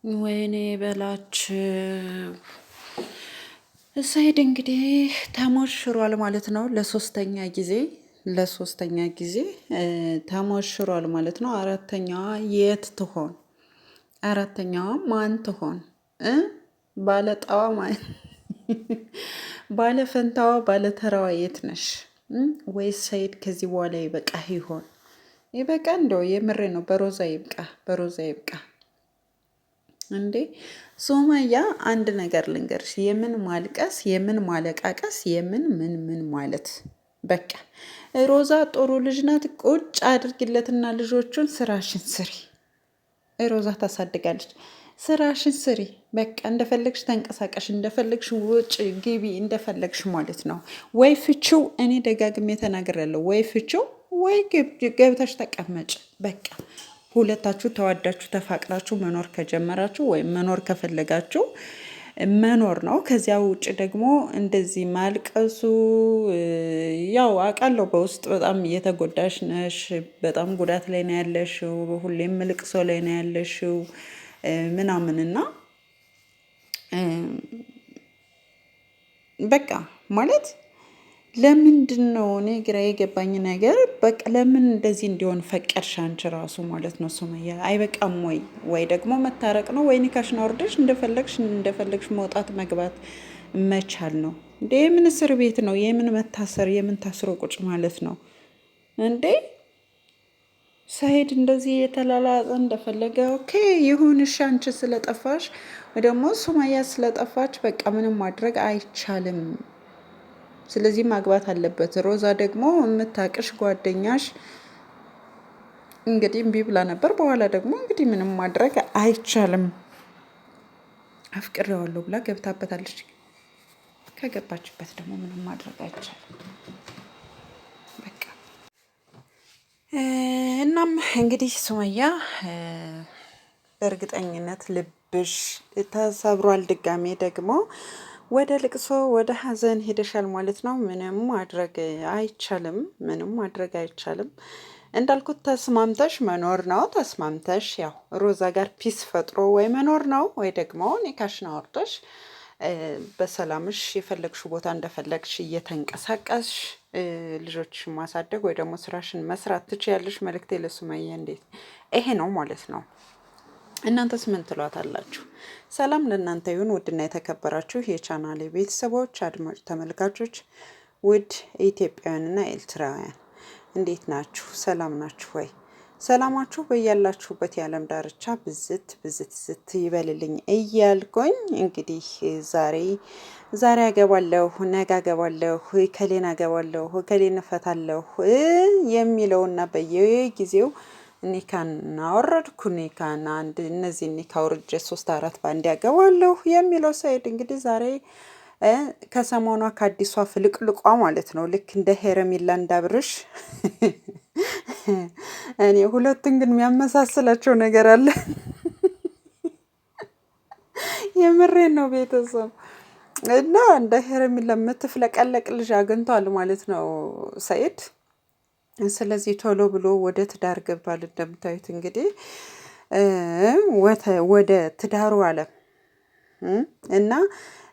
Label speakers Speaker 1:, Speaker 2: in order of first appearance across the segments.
Speaker 1: ወይኔ በላችሁ። ሰኢድ እንግዲህ ተሞሽሯል ማለት ነው። ለሶስተኛ ጊዜ ተሞሽሯል ማለት ነው። አራተኛዋ የት ትሆን? አራተኛዋ ማን ትሆን? ባለጣዋ ባለፈንታዋ ባለተራዋ የት ነሽ? ወይስ ሰኢድ ከዚህ በኋላ ይበቃ ይሆን? ይበቃ እንደው የምሬ ነው። በሮዛ ይብቃ፣ በሮዛ ይብቃ። እንዴ ሱመያ አንድ ነገር ልንገርሽ፣ የምን ማልቀስ፣ የምን ማለቃቀስ፣ የምን ምን ማለት በቃ ሮዛ ጥሩ ልጅ ናት። ቁጭ አድርጊለትና ልጆቹን ስራሽን ስሪ። ሮዛ ታሳድጋለች። ስራሽን ስሪ በቃ እንደፈለግሽ ተንቀሳቀሽ፣ እንደፈለግሽ ውጭ ግቢ፣ እንደፈለግሽ ማለት ነው። ወይ ፍቺው፣ እኔ ደጋግሜ ተናግሬያለሁ። ወይ ፍቺው ወይ ገብተሽ ተቀመጭ በቃ። ሁለታችሁ ተዋዳችሁ ተፋቅራችሁ መኖር ከጀመራችሁ ወይም መኖር ከፈለጋችሁ መኖር ነው። ከዚያ ውጭ ደግሞ እንደዚህ ማልቀሱ ያው አውቃለሁ፣ በውስጥ በጣም እየተጎዳሽ ነሽ። በጣም ጉዳት ላይ ነው ያለሽው። ሁሌም ልቅሶ ላይ ነው ያለሽው ምናምንና በቃ ማለት ለምንድን ነው እኔ ግራ የገባኝ ነገር፣ በቃ ለምን እንደዚህ እንዲሆን ፈቀድሽ አንቺ ራሱ ማለት ነው ሱመያ? አይበቃም ወይ? ወይ ደግሞ መታረቅ ነው ወይ ኒካሽን አውርደሽ እንደፈለግሽ መውጣት መግባት መቻል ነው እንዴ? የምን እስር ቤት ነው? የምን መታሰር? የምን ታስሮ ቁጭ ማለት ነው እንዴ? ሰኢድ እንደዚህ የተላላጠ እንደፈለገ ኦኬ ይሁን እሺ። አንቺ ስለጠፋሽ ወይ ደግሞ ሱመያ ስለጠፋች በቃ ምንም ማድረግ አይቻልም። ስለዚህ ማግባት አለበት። ሮዛ ደግሞ የምታቅሽ ጓደኛሽ እንግዲህ እምቢ ብላ ነበር። በኋላ ደግሞ እንግዲህ ምንም ማድረግ አይቻልም አፍቅሬዋለሁ ብላ ገብታበታለች። ከገባችበት ደግሞ ምንም ማድረግ አይቻልም በቃ። እናም እንግዲህ ሱመያ በእርግጠኝነት ልብሽ ተሰብሯል። ድጋሜ ደግሞ ወደ ልቅሶ ወደ ሀዘን ሄደሻል ማለት ነው። ምንም ማድረግ አይቻልም። ምንም ማድረግ አይቻልም። እንዳልኩት ተስማምተሽ መኖር ነው። ተስማምተሽ ያው ሮዛ ጋር ፒስ ፈጥሮ ወይ መኖር ነው፣ ወይ ደግሞ ኒካሽን አውርደሽ በሰላምሽ የፈለግሽ ቦታ እንደፈለግሽ እየተንቀሳቀስሽ ልጆችሽን ማሳደግ ወይ ደግሞ ስራሽን መስራት ትችያለሽ። መልእክቴ ለሱመያ እንዴት ይሄ ነው ማለት ነው። እናንተስ ምን ትሏታላችሁ? ሰላም ለእናንተ ይሁን። ውድና የተከበራችሁ የቻናሌ ቤተሰቦች፣ አድማጭ ተመልካቾች፣ ውድ ኢትዮጵያውያንና ኤርትራውያን እንዴት ናችሁ? ሰላም ናችሁ ወይ? ሰላማችሁ በያላችሁበት የዓለም ዳርቻ ብዝት ብዝት ዝት ይበልልኝ እያልኩኝ እንግዲህ ዛሬ አገባለሁ፣ ነገ አገባለሁ፣ ከሌን አገባለሁ፣ ከሌን እፈታለሁ የሚለውና በየጊዜው ኒካን አወረድኩ፣ ኒካን እነዚህ ኒካ አውርጄ 3 4 ባንድ ያገባለሁ የሚለው ሰኢድ እንግዲህ ዛሬ ከሰሞኗ ከአዲሷ ፍልቅልቋ ማለት ነው። ልክ እንደ ሄረሚላ እንዳብርሽ እኔ ሁለቱን ግን የሚያመሳስላቸው ነገር አለ። የምሬን ነው ቤተሰብ እና እንደ ሄረሚላ የምትፍለቀለቅ ልጅ አግኝቷል ማለት ነው ሰኢድ። ስለዚህ ቶሎ ብሎ ወደ ትዳር ገብቷል። እንደምታዩት እንግዲህ ወደ ትዳሩ አለም እና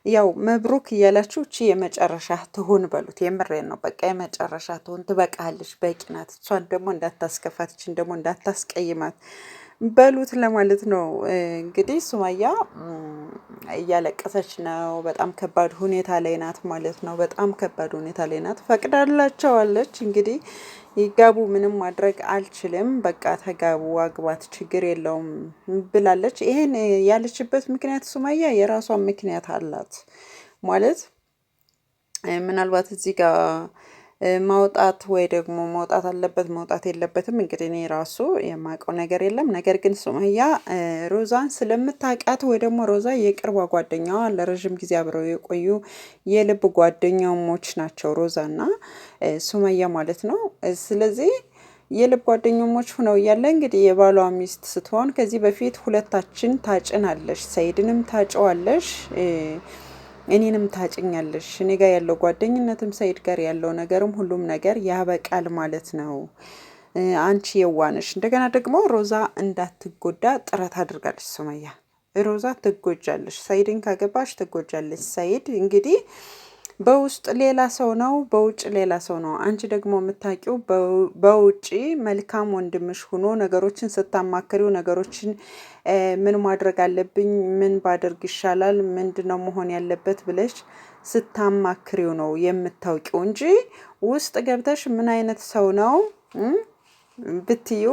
Speaker 1: ያው መብሩክ እያላችሁ እቺ የመጨረሻ ትሁን በሉት። የምሬን ነው በቃ የመጨረሻ ትሁን፣ ትበቃለች፣ በቂ ናት። እሷን ደግሞ እንዳታስከፋት፣ እችን ደግሞ እንዳታስቀይማት በሉት ለማለት ነው። እንግዲህ ሱመያ እያለቀሰች ነው። በጣም ከባድ ሁኔታ ላይ ናት ማለት ነው። በጣም ከባድ ሁኔታ ላይ ናት። ፈቅዳላቸዋለች እንግዲህ ይጋቡ፣ ምንም ማድረግ አልችልም፣ በቃ ተጋቡ፣ አግባት፣ ችግር የለውም ብላለች። ይሄን ያለችበት ምክንያት ሱመያ የራሷን ምክንያት አላት ማለት ምናልባት እዚህ ጋር ማውጣት ወይ ደግሞ መውጣት አለበት መውጣት የለበትም እንግዲህ እኔ ራሱ የማውቀው ነገር የለም። ነገር ግን ሱመያ ሮዛን ስለምታውቃት ወይ ደግሞ ሮዛ የቅርቧ ጓደኛዋ ለረዥም ጊዜ አብረው የቆዩ የልብ ጓደኛሞች ናቸው ሮዛና ሱመያ ማለት ነው። ስለዚህ የልብ ጓደኛሞች ሆነው እያለ እንግዲህ የባሏ ሚስት ስትሆን ከዚህ በፊት ሁለታችን ታጭናለሽ፣ ሰኢድንም ታጨዋለሽ፣ እኔንም ታጭኛለሽ። እኔ ጋር ያለው ጓደኝነትም ሰኢድ ጋር ያለው ነገርም ሁሉም ነገር ያበቃል ማለት ነው። አንቺ የዋነሽ። እንደገና ደግሞ ሮዛ እንዳትጎዳ ጥረት አድርጋለች ሱመያ። ሮዛ ትጎጃለሽ። ሰይድን ካገባሽ ትጎጃለሽ። ሰይድ እንግዲህ በውስጥ ሌላ ሰው ነው፣ በውጭ ሌላ ሰው ነው። አንቺ ደግሞ የምታውቂው በውጭ መልካም ወንድምሽ ሆኖ ነገሮችን ስታማክሪው ነገሮችን ምን ማድረግ አለብኝ፣ ምን ባደርግ ይሻላል፣ ምንድነው መሆን ያለበት ብለሽ ስታማክሪው ነው የምታውቂው እንጂ ውስጥ ገብተሽ ምን አይነት ሰው ነው ብትዩ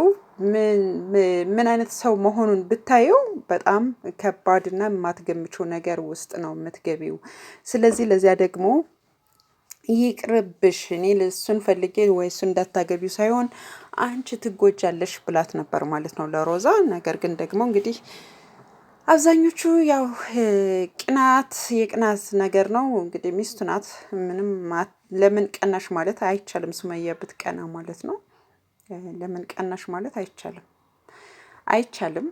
Speaker 1: ምን አይነት ሰው መሆኑን ብታዩ በጣም ከባድና የማትገምችው ነገር ውስጥ ነው የምትገቢው። ስለዚህ ለዚያ ደግሞ ይቅርብሽ፣ እኔ እሱን ፈልጌ ወይ እሱ እንዳታገቢው ሳይሆን አንቺ ትጎጃለሽ ብላት ነበር ማለት ነው ለሮዛ። ነገር ግን ደግሞ እንግዲህ አብዛኞቹ ያው ቅናት የቅናት ነገር ነው እንግዲህ። ሚስቱ ናት፣ ምንም ለምን ቀናሽ ማለት አይቻልም። ሱመያ ብትቀና ማለት ነው ለምን ቀናሽ ማለት አይቻልም።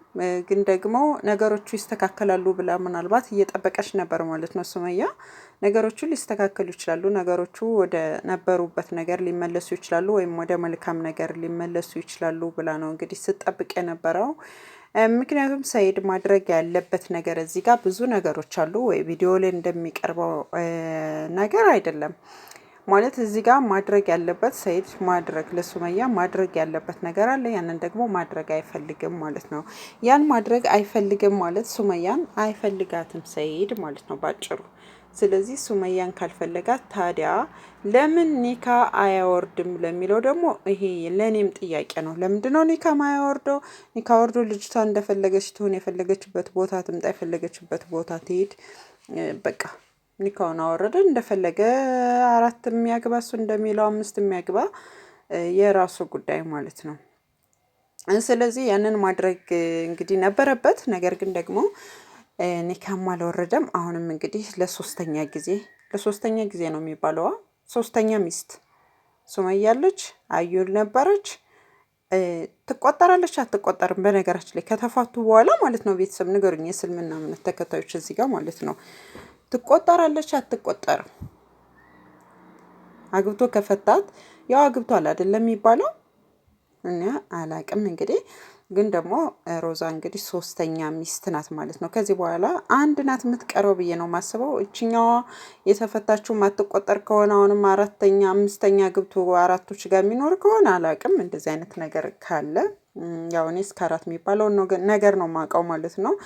Speaker 1: ግን ደግሞ ነገሮቹ ይስተካከላሉ ብላ ምናልባት እየጠበቀች ነበር ማለት ነው ሱመያ። ነገሮቹ ሊስተካከሉ ይችላሉ፣ ነገሮቹ ወደ ነበሩበት ነገር ሊመለሱ ይችላሉ፣ ወይም ወደ መልካም ነገር ሊመለሱ ይችላሉ ብላ ነው እንግዲህ ስትጠብቅ የነበረው። ምክንያቱም ሰይድ ማድረግ ያለበት ነገር እዚህ ጋር ብዙ ነገሮች አሉ። ወይ ቪዲዮ ላይ እንደሚቀርበው ነገር አይደለም ማለት እዚህ ጋር ማድረግ ያለበት ሰይድ ማድረግ ለሱመያ ማድረግ ያለበት ነገር አለ። ያንን ደግሞ ማድረግ አይፈልግም ማለት ነው። ያን ማድረግ አይፈልግም ማለት ሱመያን አይፈልጋትም ሰይድ ማለት ነው ባጭሩ። ስለዚህ ሱመያን ካልፈለጋት ታዲያ ለምን ኒካ አያወርድም ለሚለው ደግሞ ይሄ ለእኔም ጥያቄ ነው። ለምንድነው ኒካ ማያወርደው? ኒካ ወርዶ ልጅቷ እንደፈለገች ትሁን፣ የፈለገችበት ቦታ ትምጣ፣ የፈለገችበት ቦታ ትሄድ፣ በቃ ኒካውን አወረደ። እንደፈለገ 4 የሚያግባ እሱ እንደሚለው 5 የሚያግባ የራሱ ጉዳይ ማለት ነው። ስለዚህ ያንን ማድረግ እንግዲህ ነበረበት። ነገር ግን ደግሞ ኒካም አልወረደም። አሁንም እንግዲህ ለሶስተኛ ጊዜ ነው የሚባለው። ሶስተኛ ሚስት ሱመያለች፣ አዩል ነበረች። ትቆጠራለች አትቆጠርም? በነገራችን ላይ ከተፋቱ በኋላ ማለት ነው ቤተሰብ ንገሩኝ፣ የእስልምና እምነት ተከታዮች እዚህ ጋር ማለት ነው ትቆጠራለች አትቆጠርም? አግብቶ ከፈታት ያው አግብቷል አይደለም የሚባለው። እኔ አላቅም እንግዲህ ግን ደግሞ ሮዛ እንግዲህ ሶስተኛ ሚስት ናት ማለት ነው። ከዚህ በኋላ አንድ ናት የምትቀረው ብዬ ነው ማስበው። እችኛዋ የተፈታችው ማትቆጠር ከሆነ አሁንም 4ኛ 5ኛ ግብቶ 4ቶች ጋር የሚኖር ከሆነ አላቅም። እንደዚህ አይነት ነገር ካለ ያው እኔ እስከ 4 የሚባለውን ነገር ነው ማውቀው ማለት ነው።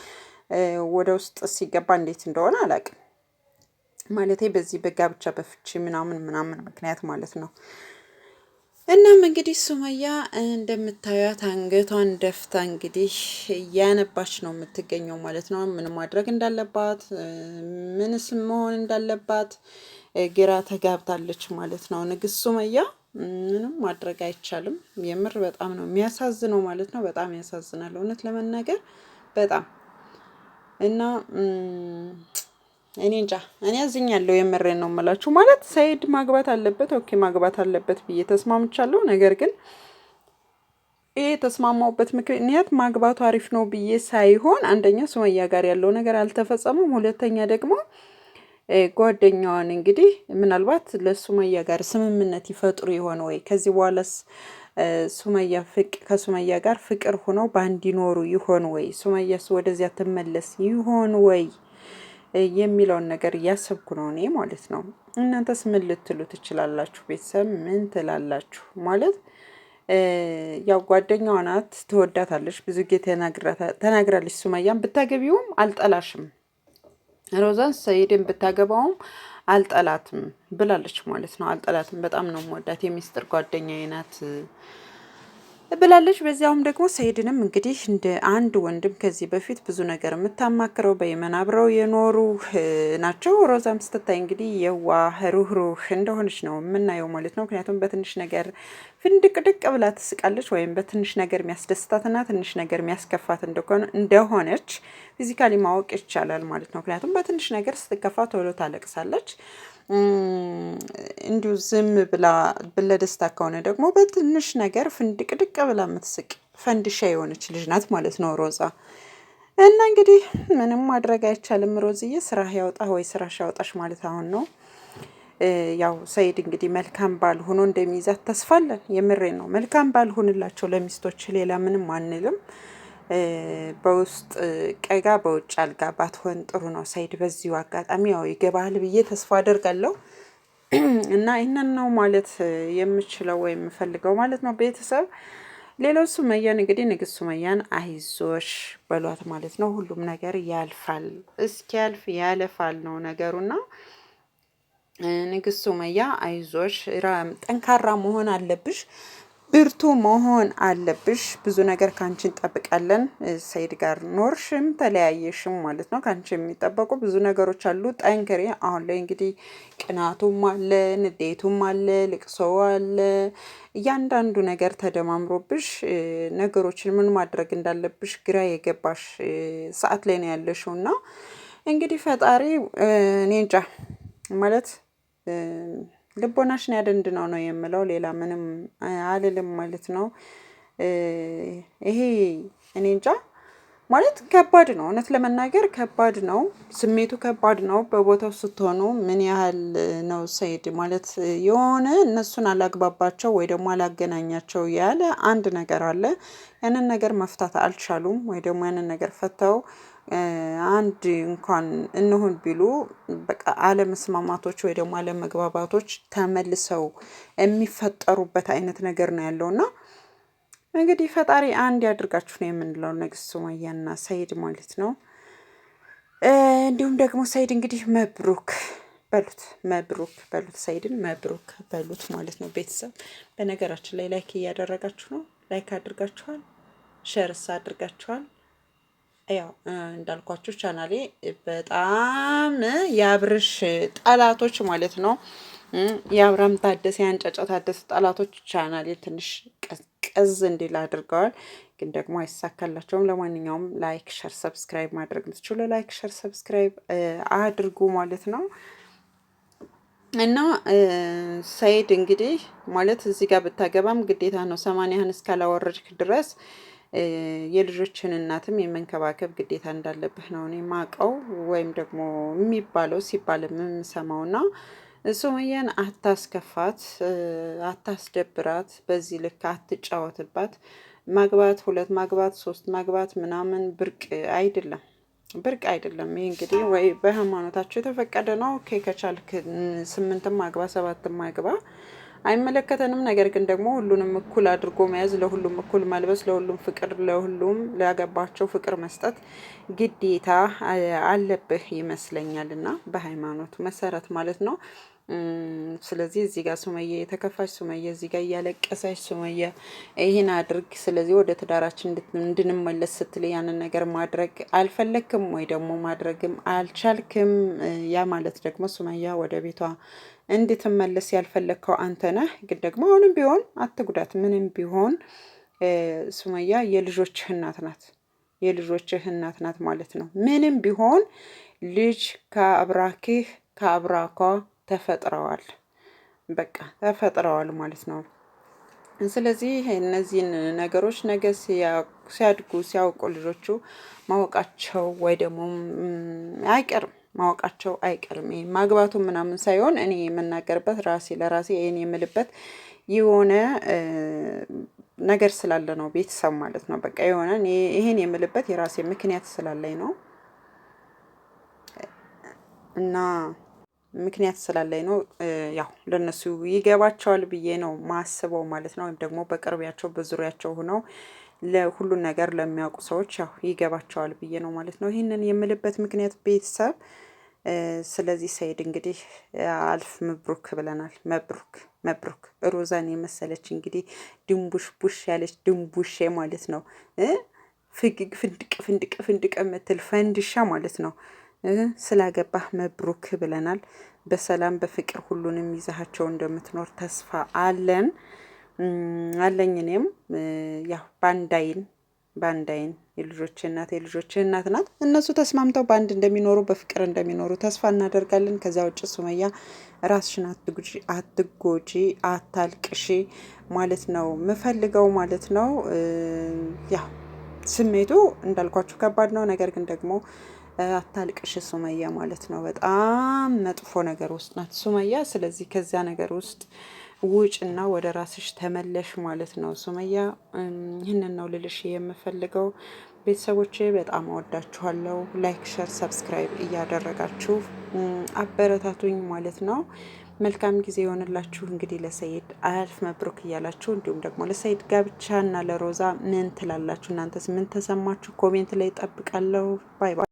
Speaker 1: ወደ ውስጥ ሲገባ እንዴት እንደሆነ አላቅም ማለቴ በዚህ በጋብቻ በፍቺ ምናምን ምክንያት ማለት ነው። እናም እንግዲህ ሱመያ እንደምታዩት አንገቷን ደፍታ እንግዲህ እያነባች ነው የምትገኘው ማለት ነው። ምን ማድረግ እንዳለባት ምንስ መሆን እንዳለባት ግራ ተጋብታለች ማለት ነው። ንግስት ሱመያ ምንም ማድረግ አይቻልም። የምር በጣም ነው የሚያሳዝነው ማለት ነው። በጣም ያሳዝናል እውነት ለመናገር በጣም እና እኔ እንጃ እኔ አዝኛለሁ። የምሬን ነው የምላችሁ ማለት ሰይድ ማግባት አለበት፣ ኦኬ ማግባት አለበት ብዬ ተስማምቻለሁ። ነገር ግን ይሄ የተስማማውበት ምክንያት ማግባቱ አሪፍ ነው ብዬ ሳይሆን አንደኛ ሱመያ ጋር ያለው ነገር አልተፈጸመም፣ ሁለተኛ ደግሞ ጓደኛዋን እንግዲህ ምናልባት ለሱመያ ጋር ስምምነት ይፈጥሩ ይሆን ወይ ከዚህ በኋላስ ከሱመያ ጋር ፍቅር ሆነው ባንድ ይኖሩ ይሆን ወይ፣ ሱመያስ ወደዚያ ትመለስ ይሆን ወይ የሚለውን ነገር እያሰብኩ ነው እኔ ማለት ነው። እናንተስ ምን ልትሉ ትችላላችሁ? ቤተሰብ ምን ትላላችሁ? ማለት ያው ጓደኛዋ ናት፣ ትወዳታለች፣ ብዙ ጊዜ ተናግራለች። ሱመያን ብታገቢውም አልጠላሽም፣ ሮዛን ሰይድን ብታገባውም አልጠላትም ብላለች ማለት ነው። አልጠላትም፣ በጣም ነው የምወዳት፣ የሚስጥር ጓደኛዬ ናት ብላለች። በዚያውም ደግሞ ሰይድንም እንግዲህ እንደ አንድ ወንድም ከዚህ በፊት ብዙ ነገር የምታማክረው በየመን አብረው የኖሩ ናቸው። ሮዛም ስትታይ እንግዲህ የዋህ ሩህሩህ እንደሆነች ነው የምናየው ማለት ነው። ምክንያቱም በትንሽ ነገር ፍንድቅድቅ ብላ ትስቃለች፣ ወይም በትንሽ ነገር የሚያስደስታትና ትንሽ ነገር የሚያስከፋት እንደሆነች ፊዚካሊ ማወቅ ይቻላል ማለት ነው። ምክንያቱም በትንሽ ነገር ስትከፋ ቶሎ ታለቅሳለች። እንዲሁ ዝም ብላ ለደስታ ከሆነ ደግሞ በትንሽ ነገር ፍንድቅድቅ ብላ የምትስቅ ፈንድሻ የሆነች ልጅ ናት ማለት ነው ሮዛ። እና እንግዲህ ምንም ማድረግ አይቻልም። ሮዝዬ ስራህ ያውጣ ወይ ስራሽ ያውጣሽ ማለት አሁን ነው። ያው ሰይድ እንግዲህ መልካም ባል ሆኖ እንደሚይዛት ተስፋለን። የምሬን ነው። መልካም ባል ሆንላቸው ለሚስቶች፣ ሌላ ምንም አንልም። በውስጥ ቀጋ በውጭ አልጋ ባትሆን ጥሩ ነው ሰይድ። በዚሁ አጋጣሚ ያው ይገባሃል ብዬ ተስፋ አደርጋለሁ። እና ይህንን ነው ማለት የምችለው ወይም የምፈልገው ማለት ነው ቤተሰብ። ሌላው ሱመያን እንግዲህ ንግስት ሱመያን አይዞሽ በሏት ማለት ነው። ሁሉም ነገር ያልፋል፣ እስኪያልፍ ያለፋል ነው ነገሩና ንግስት ሱመያ አይዞሽ፣ ጠንካራ መሆን አለብሽ፣ ብርቱ መሆን አለብሽ። ብዙ ነገር ካንቺ እንጠብቃለን። ሰይድ ጋር ኖርሽም ተለያየሽም ማለት ነው ካንቺ የሚጠበቁ ብዙ ነገሮች አሉ። ጠንክሬ። አሁን ላይ እንግዲህ ቅናቱም አለ፣ ንዴቱም አለ፣ ልቅሶ አለ። እያንዳንዱ ነገር ተደማምሮብሽ ነገሮችን ምን ማድረግ እንዳለብሽ ግራ የገባሽ ሰዓት ላይ ነው ያለሽው እና እንግዲህ ፈጣሪ እኔ እንጃ ማለት ልቦናሽን ያደንድነው ነው የምለው። ሌላ ምንም አልልም ማለት ነው። ይሄ እኔ እንጃ ማለት ከባድ ነው። እውነት ለመናገር ከባድ ነው። ስሜቱ ከባድ ነው። በቦታው ስትሆኑ ምን ያህል ነው ሰይድ ማለት የሆነ እነሱን አላግባባቸው ወይ ደግሞ አላገናኛቸው ያለ አንድ ነገር አለ። ያንን ነገር መፍታት አልቻሉም ወይ ደግሞ ያንን ነገር ፈተው አንድ እንኳን እንሁን ቢሉ በቃ አለመስማማቶች ወይ ደግሞ አለመግባባቶች ተመልሰው የሚፈጠሩበት አይነት ነገር ነው ያለው እና እንግዲህ ፈጣሪ አንድ ያድርጋችሁ ነው የምንለው ንግስት ሱመያና ሰይድ ማለት ነው። እንዲሁም ደግሞ ሰይድ እንግዲህ መብሩክ በሉት፣ መብሩክ በሉት፣ ሰይድን መብሩክ በሉት ማለት ነው ቤተሰብ። በነገራችን ላይ ላይክ እያደረጋችሁ ነው። ላይክ አድርጋችኋል፣ ሸርስ አድርጋችኋል። ያው እንዳልኳችሁ ቻናሌ በጣም የአብርሽ ጠላቶች ማለት ነው የአብርሃም ታደሰ የአንጫጫ ታደሰ ጠላቶች ቻናሌ ትንሽ ቀዝ እንዲል አድርገዋል። ግን ደግሞ አይሳካላቸውም። ለማንኛውም ላይክ ሸር ሰብስክራይብ ማድረግ ምትችሉ ላይክ ሸር ሰብስክራይብ አድርጉ ማለት ነው። እና ሰይድ እንግዲህ ማለት እዚህ ጋር ብታገባም ግዴታ ነው 80ህን እስካላወረድክ ድረስ የልጆችን እናትም የመንከባከብ ግዴታ እንዳለብህ ነው እኔ የማውቀው ወይም ደግሞ የሚባለው ሲባል የምሰማውና ሱመያን አታስከፋት፣ አታስደብራት፣ በዚህ ልክ አትጫወትባት። ማግባት፣ ሁለት ማግባት፣ ሶስት ማግባት ምናምን ብርቅ አይደለም፣ ብርቅ አይደለም። ይህ እንግዲህ ወይ በሃይማኖታቸው የተፈቀደ ነው። ኦኬ ከቻልክ 8ም ማግባ 7ም ማግባ አይመለከተንም። ነገር ግን ደግሞ ሁሉንም እኩል አድርጎ መያዝ፣ ለሁሉም እኩል መልበስ፣ ለሁሉም ፍቅር፣ ለሁሉም ላገባቸው ፍቅር መስጠት ግዴታ አለብህ ይመስለኛል እና በሃይማኖቱ መሰረት ማለት ነው። ስለዚህ እዚህ ጋር ሱመያ የተከፋች፣ ሱመያ እዚህ ጋር እያለቀሰች፣ ሱመያ ይህን አድርግ፣ ስለዚህ ወደ ትዳራችን እንድንመለስ ስትል ያንን ነገር ማድረግ አልፈለግክም ወይ ደግሞ ማድረግም አልቻልክም። ያ ማለት ደግሞ ሱመያ ወደ ቤቷ እንድትመለስ ያልፈለግከው አንተ ነህ። ግን ደግሞ አሁንም ቢሆን አትጉዳት። ምንም ቢሆን ሱመያ የልጆችህ እናት ናት፣ የልጆችህ እናት ናት ማለት ነው። ምንም ቢሆን ልጅ ከአብራክህ ከአብራኳ ተፈጥረዋል፣ በቃ ተፈጥረዋል ማለት ነው። ስለዚህ እነዚህን ነገሮች ነገ ሲያድጉ ሲያውቁ ልጆቹ ማወቃቸው ወይ ደግሞ አይቀርም ማወቃቸው አይቀርም። ይሄ ማግባቱ ምናምን ሳይሆን እኔ የምናገርበት ራሴ ለራሴ ይሄን የምልበት የሆነ ነገር ስላለ ነው ቤተሰብ ማለት ነው። በቃ የሆነ ይሄን የምልበት የራሴ ምክንያት ስላለኝ ነው እና ምክንያት ስላለኝ ነው። ያው ለነሱ ይገባቸዋል ብዬ ነው ማስበው ማለት ነው። ወይም ደግሞ በቅርቢያቸው በዙሪያቸው ሆነው ለሁሉን ነገር ለሚያውቁ ሰዎች ያው ይገባቸዋል ብዬ ነው ማለት ነው ይህንን የምልበት ምክንያት ቤተሰብ። ስለዚህ ሰይድ እንግዲህ አልፍ መብሩክ ብለናል። መብሩክ መብሩክ። ሮዛን የመሰለች እንግዲህ ድንቡሽ ቡሽ ያለች ድንቡሼ ማለት ነው። ፍግግ ፍንድቅ ፍንድቅ ፍንድቅ የምትል ፈንድሻ ማለት ነው። ስላገባህ መብሩክ ብለናል። በሰላም በፍቅር ሁሉንም ይዛሃቸው እንደምትኖር ተስፋ አለን አለኝ። እኔም ያው ባንዳይን የልጆች እናት የልጆች እናት ናት። እነሱ ተስማምተው በአንድ እንደሚኖሩ በፍቅር እንደሚኖሩ ተስፋ እናደርጋለን። ከዚያ ውጭ ሱመያ ራስሽን አትጎጂ፣ አታልቅሺ ማለት ነው ምፈልገው ማለት ነው። ያው ስሜቱ እንዳልኳችሁ ከባድ ነው። ነገር ግን ደግሞ አታልቅሽ ሱመያ ማለት ነው። በጣም መጥፎ ነገር ውስጥ ናት ሱመያ። ስለዚህ ከዚያ ነገር ውስጥ ውጭና ወደ ራስሽ ተመለሽ ማለት ነው ሱመያ። ይህንን ነው ልልሽ የምፈልገው። ቤተሰቦቼ በጣም እወዳችኋለሁ። ላይክ፣ ሸር፣ ሰብስክራይብ እያደረጋችሁ አበረታቱኝ ማለት ነው። መልካም ጊዜ የሆንላችሁ። እንግዲህ ለሰይድ አልፍ መብሩክ እያላችሁ እንዲሁም ደግሞ ለሰይድ ጋብቻና ለሮዛ ምን ትላላችሁ? እናንተስ ምን ተሰማችሁ? ኮሜንት ላይ ጠብቃለሁ። ባይ ባይ።